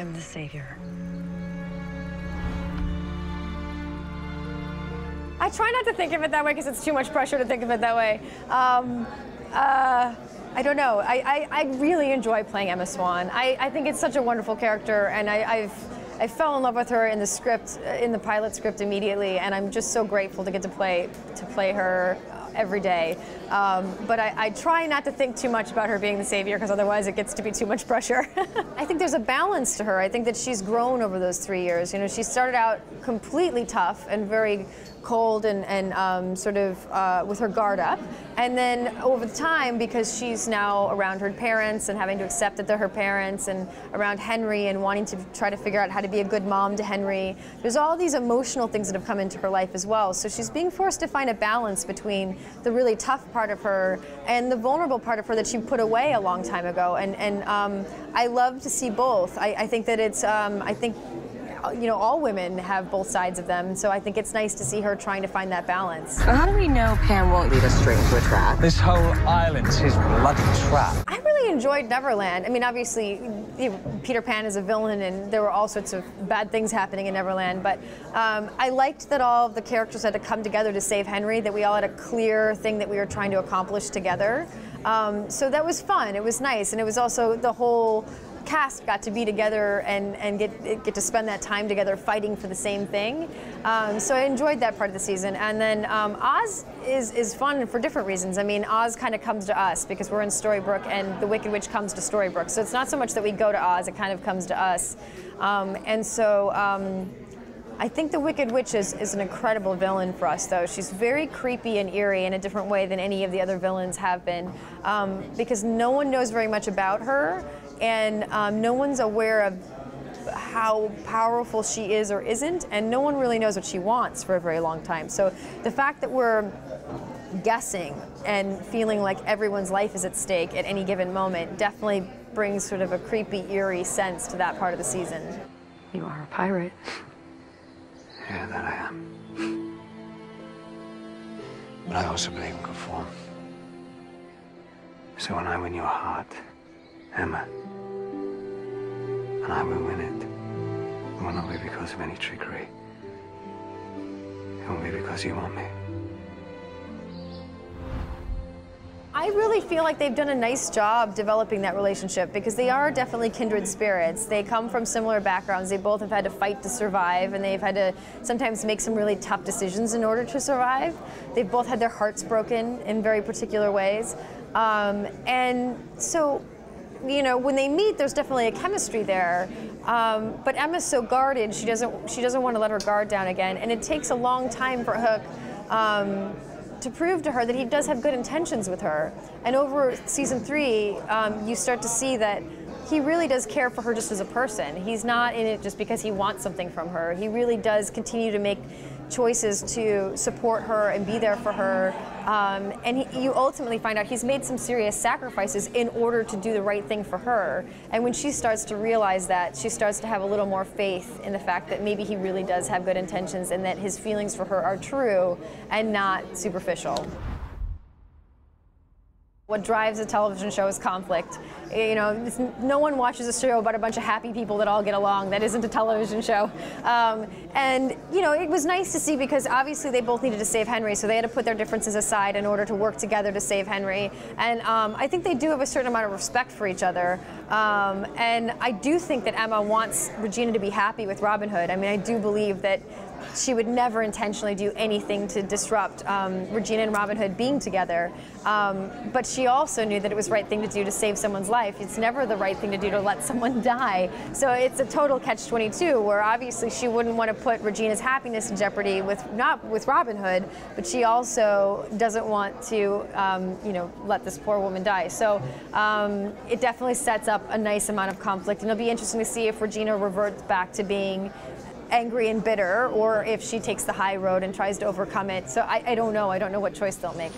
I'm the savior. I try not to think of it that way because it's too much pressure to think of it that way. I don't know. I really enjoy playing Emma Swan. I think it's such a wonderful character, and I fell in love with her in the script, in the pilot script immediately, and I'm just so grateful to get to play her every day. But I try not to think too much about her being the savior, because otherwise it gets to be too much pressure. I think there's a balance to her. I think that she's grown over those 3 years. You know, she started out completely tough and very cold and sort of with her guard up. And then over the time, because she's now around her parents and having to accept that they're her parents, and around Henry and wanting to try to figure out how to be a good mom to Henry, there's all these emotional things that have come into her life as well. So she's being forced to find a balance between the really tough part of her and the vulnerable part of her that she put away a long time ago. And I love to see both. I think that it's, I think, you know, all women have both sides of them, so I think it's nice to see her trying to find that balance. So how do we know Pam won't lead us straight into a trap? This whole island's his bloody trap. I really enjoyed Neverland. I mean, obviously, you know, Peter Pan is a villain, and there were all sorts of bad things happening in Neverland, but I liked that all of the characters had to come together to save Henry, that we all had a clear thing that we were trying to accomplish together. So that was fun. It was nice, and it was also the whole cast got to be together and get to spend that time together fighting for the same thing. So I enjoyed that part of the season. And then Oz is fun for different reasons. I mean, Oz kind of comes to us because we're in Storybrooke, and the Wicked Witch comes to Storybrooke. So it's not so much that we go to Oz, it kind of comes to us. And so I think the Wicked Witch is an incredible villain for us, though. She's very creepy and eerie in a different way than any of the other villains have been, because no one knows very much about her, and no one's aware of how powerful she is or isn't, and no one really knows what she wants for a very long time. So the fact that we're guessing and feeling like everyone's life is at stake at any given moment definitely brings sort of a creepy, eerie sense to that part of the season. You are a pirate. Yeah, that I am. But I also believe in good form. So when I win your heart, Emma, and I will win it, it will not be because of any trickery. It will be because you want me. I really feel like they've done a nice job developing that relationship, because they are definitely kindred spirits. They come from similar backgrounds. They both have had to fight to survive, and they've had to sometimes make some really tough decisions in order to survive. They've both had their hearts broken in very particular ways. And so, you know, when they meet, there's definitely a chemistry there. But Emma's so guarded; she doesn't want to let her guard down again, and it takes a long time for Hook to prove to her that he does have good intentions with her. And over season 3, you start to see that he really does care for her just as a person. He's not in it just because he wants something from her. He really does continue to make choices to support her and be there for her. And you ultimately find out he's made some serious sacrifices in order to do the right thing for her. And when she starts to realize that, she starts to have a little more faith in the fact that maybe he really does have good intentions, and that his feelings for her are true and not superficial. What drives a television show is conflict. You know, no one watches a show about a bunch of happy people that all get along. That isn't a television show. And, you know, it was nice to see, because obviously they both needed to save Henry, so they had to put their differences aside in order to work together to save Henry. And I think they do have a certain amount of respect for each other. And I do think that Emma wants Regina to be happy with Robin Hood. I mean, I do believe that she would never intentionally do anything to disrupt Regina and Robin Hood being together. But she also knew that it was the right thing to do to save someone's life. It's never the right thing to do to let someone die. So it's a total catch-22, where obviously she wouldn't want to put Regina's happiness in jeopardy not with Robin Hood, but she also doesn't want to, you know, let this poor woman die. So it definitely sets up a nice amount of conflict, and it'll be interesting to see if Regina reverts back to being angry and bitter, or if she takes the high road and tries to overcome it. So I don't know. I don't know what choice they'll make.